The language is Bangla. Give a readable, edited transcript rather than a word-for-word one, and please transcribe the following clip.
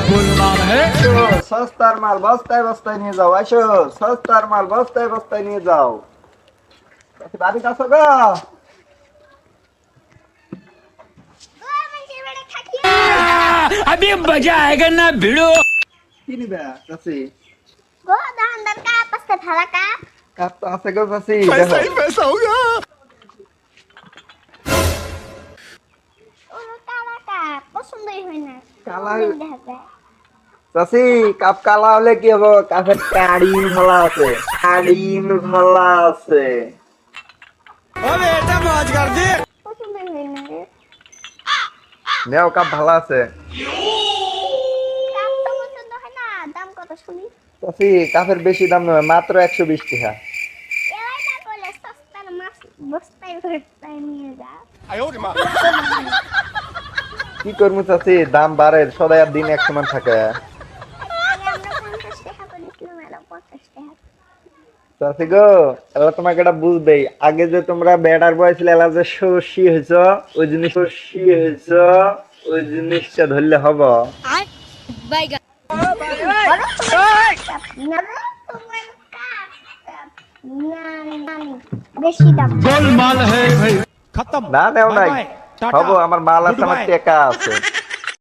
গোলমাল হে সস্তার মাল বস্তায় বস্তায় নিয়ে যাও, আসো সস্তার মাল বস্তায় বস্তায় নিয়ে যাও। বাড়ি কাছো গো? अभी मजा आएगा ना भिड़ो। কি নিবা চাচি? গো দান্দার কাপ আছে ভালা কাপ কাপ তো আছে গো চাচি, पैसा দেখো ही पैसा होगा। ও কালা কাপ পছন্দই হয় না কালা দেখা যায় চাচি, কাপ কালা হলে কি হবে? কাপের কাড়িন ভালা আছে, কাড়িন ভালা আছে। अबे बेटा मौज कर दे। পছন্দই হয় না রে নেও, কাপ ভালা আছে। কাপ তো পছন্দ হয় না দাম কত শুনি চাচি, কাপের বেশি দাম নয়, মাত্র 120 টাকা। এলাই না বলে সস্তার মাছ বস্তায় বস্তায় নিয়ে যা কি করবো চাচি, দাম বাড়ে, সদাই আর দিন এক সমান থাকে। আগে আমরা 50 টাকা করেছিলাম এরা 50 টাকা চাচি গো, এলা তোমাকে এটা বুঝবেই, আগে যে তোমরা বেড়ার বয়স ছিল, এলা যে শশী হয়েছ, ওই জিনিস শশী হয়েছ, ওই জিনিসটা ধরলে হব। বেশি দাম गोलमाल है भाई। खत्म। না নেও নাই, बाय बाय, टाटा, হব, আমার মাল আছে, আমার गुड बाय। টাকা আছে।